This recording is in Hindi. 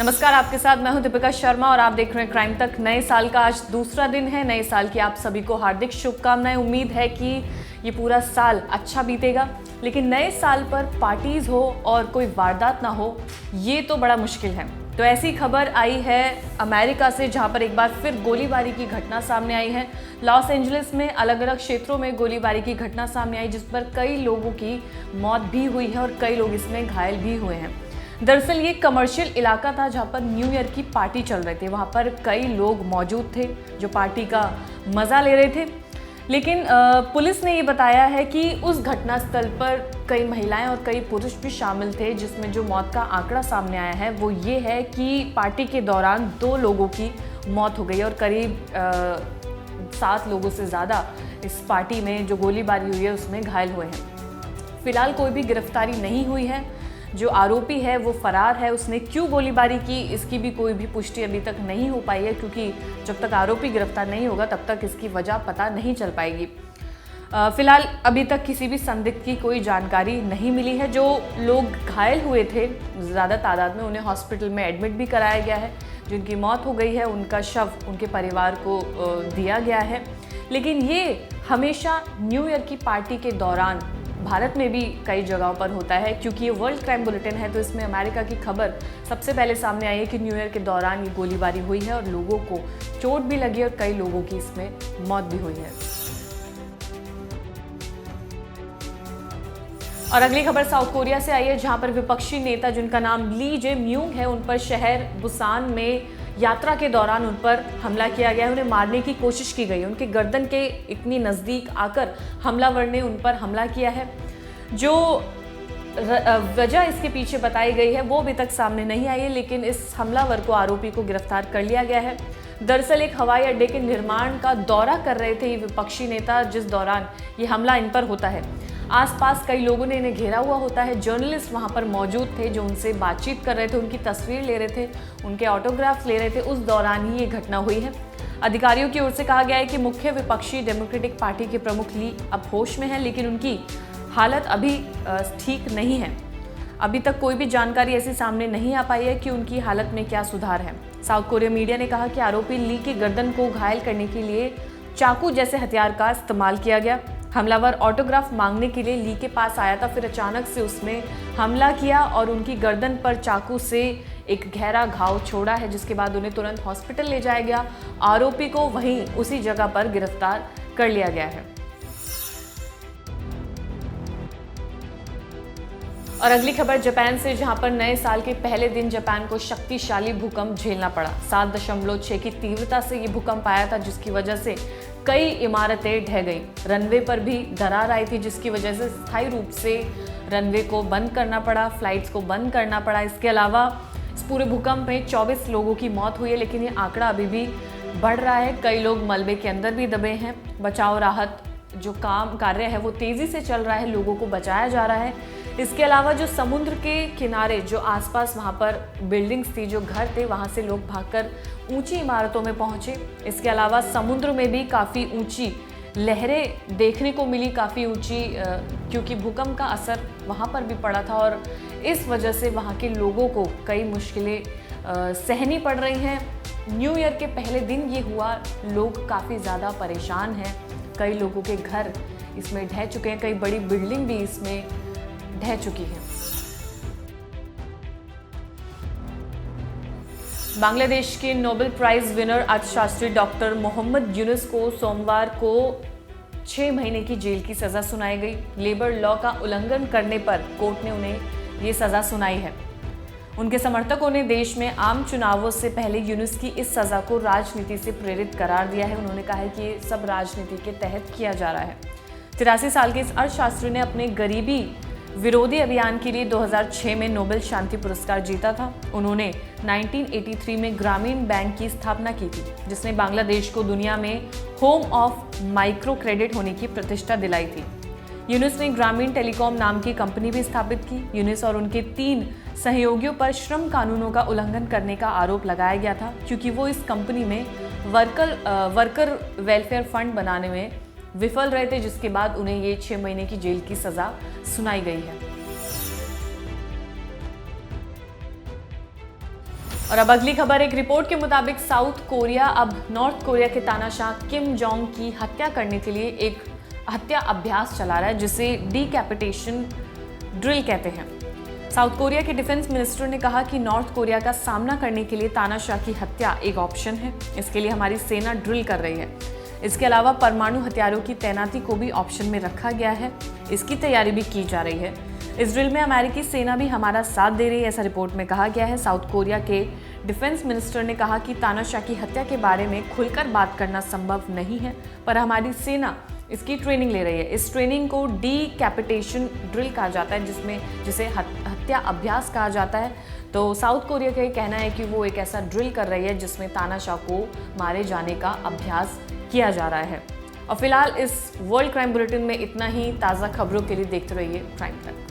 नमस्कार, आपके साथ मैं हूं दीपिका शर्मा और आप देख रहे हैं क्राइम तक। नए साल का आज दूसरा दिन है। नए साल की आप सभी को हार्दिक शुभकामनाएं। उम्मीद है कि ये पूरा साल अच्छा बीतेगा, लेकिन नए साल पर पार्टीज हो और कोई वारदात ना हो, ये तो बड़ा मुश्किल है। तो ऐसी खबर आई है अमेरिका से, जहां पर एक बार फिर गोलीबारी की घटना सामने आई है। लॉस एंजलिस में अलग अलग क्षेत्रों में गोलीबारी की घटना सामने आई, जिस पर कई लोगों की मौत भी हुई है और कई लोग इसमें घायल भी हुए हैं। दरअसल ये कमर्शियल इलाका था जहां पर न्यू ईयर की पार्टी चल रही थी। वहां पर कई लोग मौजूद थे जो पार्टी का मज़ा ले रहे थे, लेकिन पुलिस ने ये बताया है कि उस घटनास्थल पर कई महिलाएं और कई पुरुष भी शामिल थे, जिसमें जो मौत का आंकड़ा सामने आया है वो ये है कि पार्टी के दौरान 2 लोगों की मौत हो गई और करीब 7 लोगों से ज़्यादा इस पार्टी में जो गोलीबारी हुई है उसमें घायल हुए हैं। फिलहाल कोई भी गिरफ्तारी नहीं हुई है। जो आरोपी है वो फरार है। उसने क्यों गोलीबारी की, इसकी भी कोई भी पुष्टि अभी तक नहीं हो पाई है, क्योंकि जब तक आरोपी गिरफ्तार नहीं होगा तब तक इसकी वजह पता नहीं चल पाएगी। फिलहाल अभी तक किसी भी संदिग्ध की कोई जानकारी नहीं मिली है। जो लोग घायल हुए थे ज़्यादा तादाद में, उन्हें हॉस्पिटल में एडमिट भी कराया गया है। जिनकी मौत हो गई है उनका शव उनके परिवार को दिया गया है। लेकिन ये हमेशा न्यू ईयर की पार्टी के दौरान भारत में भी कई जगहों पर होता है, क्योंकि ये वर्ल्ड क्राइम बुलेटिन है, तो इसमें अमेरिका की खबर सबसे पहले सामने आई है कि न्यू ईयर के दौरान ये गोलीबारी हुई है और लोगों को चोट भी लगी और कई लोगों की इसमें मौत भी हुई है। और अगली खबर साउथ कोरिया से आई है, जहां पर विपक्षी नेता जिनका नाम ली जे म्यूंग है, उन पर शहर बुसान में यात्रा के दौरान उन पर हमला किया गया है। उन्हें मारने की कोशिश की गई। उनके गर्दन के इतनी नज़दीक आकर हमलावर ने उन पर हमला किया है। जो वजह इसके पीछे बताई गई है वो अभी तक सामने नहीं आई है, लेकिन इस हमलावर को, आरोपी को गिरफ्तार कर लिया गया है। दरअसल एक हवाई अड्डे के निर्माण का दौरा कर रहे थे ये विपक्षी नेता, जिस दौरान ये हमला इन पर होता है। आसपास कई लोगों ने इन्हें घेरा हुआ होता है। जर्नलिस्ट वहां पर मौजूद थे जो उनसे बातचीत कर रहे थे, उनकी तस्वीर ले रहे थे, उनके ऑटोग्राफ ले रहे थे। उस दौरान ही ये घटना हुई है। अधिकारियों की ओर से कहा गया है कि मुख्य विपक्षी डेमोक्रेटिक पार्टी के प्रमुख ली अब होश में है, लेकिन उनकी हालत अभी ठीक नहीं है। अभी तक कोई भी जानकारी ऐसी सामने नहीं आ पाई है कि उनकी हालत में क्या सुधार है। साउथ कोरिया मीडिया ने कहा कि आरोपी ली की गर्दन को घायल करने के लिए चाकू जैसे हथियार का इस्तेमाल किया गया। हमलावर ऑटोग्राफ मांगने के लिए ली के पास आया था, फिर अचानक से उसने हमला किया और उनकी गर्दन पर चाकू से एक गहरा घाव छोड़ा है, जिसके बाद उन्हें तुरंत हॉस्पिटल ले जाया गया। आरोपी को वहीं उसी जगह पर गिरफ्तार कर लिया गया है। और अगली खबर जापान से, जहां पर नए साल के पहले दिन जापान को शक्तिशाली भूकंप झेलना पड़ा। 7.6 की तीव्रता से ये भूकंप आया था, जिसकी वजह से कई इमारतें ढह गई। रनवे पर भी दरार आई थी, जिसकी वजह से स्थायी रूप से रनवे को बंद करना पड़ा, फ्लाइट्स को बंद करना पड़ा। इसके अलावा इस पूरे भूकंप में 24 लोगों की मौत हुई है, लेकिन ये आंकड़ा अभी भी बढ़ रहा है। कई लोग मलबे के अंदर भी दबे हैं। बचाव राहत जो कार्य है वो तेज़ी से चल रहा है, लोगों को बचाया जा रहा है। इसके अलावा जो समुद्र के किनारे, जो आसपास वहाँ पर बिल्डिंग्स थी, जो घर थे, वहाँ से लोग भागकर ऊंची इमारतों में पहुँचे। इसके अलावा समुद्र में भी काफ़ी ऊंची लहरें देखने को मिली, काफ़ी ऊंची, क्योंकि भूकंप का असर वहाँ पर भी पड़ा था और इस वजह से वहाँ के लोगों को कई मुश्किलें सहनी पड़ रही हैं। न्यू ईयर के पहले दिन ये हुआ, लोग काफ़ी ज़्यादा परेशान हैं। कई लोगों के घर इसमें ढह चुके हैं, कई बड़ी बिल्डिंग भी इसमें ढह चुकी है। बांग्लादेश के नोबेल प्राइज विनर अर्थशास्त्री डॉक्टर मोहम्मद यूनुस को सोमवार को 6 महीने की जेल की सजा सुनाई गई। लेबर लॉ का उल्लंघन करने पर कोर्ट ने उन्हें ये सजा सुनाई है। उनके समर्थकों ने देश में आम चुनावों से पहले यूनुस की इस सजा को राजनीति से प्रेरित करार दिया है। उन्होंने कहा है कि ये सब राजनीति के तहत किया जा रहा है। 83 साल के इस अर्थशास्त्री ने अपने गरीबी विरोधी अभियान के लिए 2006 में नोबेल शांति पुरस्कार जीता था। उन्होंने 1983 में ग्रामीण बैंक की स्थापना की थी, जिसने बांग्लादेश को दुनिया में होम ऑफ माइक्रो क्रेडिट होने की प्रतिष्ठा दिलाई थी। यूनुस ने ग्रामीण टेलीकॉम नाम की कंपनी भी स्थापित की। यूनुस और उनके 3 सहयोगियों पर श्रम कानूनों का उल्लंघन करने का आरोप लगाया गया था, क्योंकि वो इस कंपनी में वर्कर वेलफेयर फंड बनाने में विफल रहे थे, जिसके बाद उन्हें ये 6 महीने की जेल की सजा सुनाई गई है। और अब अगली खबर, एक रिपोर्ट के मुताबिक साउथ कोरिया अब नॉर्थ कोरिया के तानाशाह किम जोंग की हत्या करने के लिए एक हत्या अभ्यास चला रहा है, जिसे डीकैपिटेशन ड्रिल कहते हैं। साउथ कोरिया के डिफेंस मिनिस्टर ने कहा कि नॉर्थ कोरिया का सामना करने के लिए तानाशाह की हत्या एक ऑप्शन है। इसके लिए हमारी सेना ड्रिल कर रही है। इसके अलावा परमाणु हथियारों की तैनाती को भी ऑप्शन में रखा गया है। इसकी तैयारी भी की जा रही है। इस ड्रिल में अमेरिकी सेना भी हमारा साथ दे रही है, ऐसा रिपोर्ट में कहा गया है। साउथ कोरिया के डिफेंस मिनिस्टर ने कहा कि तानाशाह की हत्या के बारे में खुलकर बात करना संभव नहीं है, पर हमारी सेना इसकी ट्रेनिंग ले रही है। इस ट्रेनिंग को डीकैपिटेशन ड्रिल कहा जाता है, जिसे हत्या अभ्यास कहा जाता है। तो साउथ कोरिया का ये कहना है कि वो एक ऐसा ड्रिल कर रही है जिसमें तानाशाह को मारे जाने का अभ्यास किया जा रहा है। और फिलहाल इस वर्ल्ड क्राइम बुलेटिन में इतना ही। ताज़ा खबरों के लिए देखते रहिए क्राइम तक।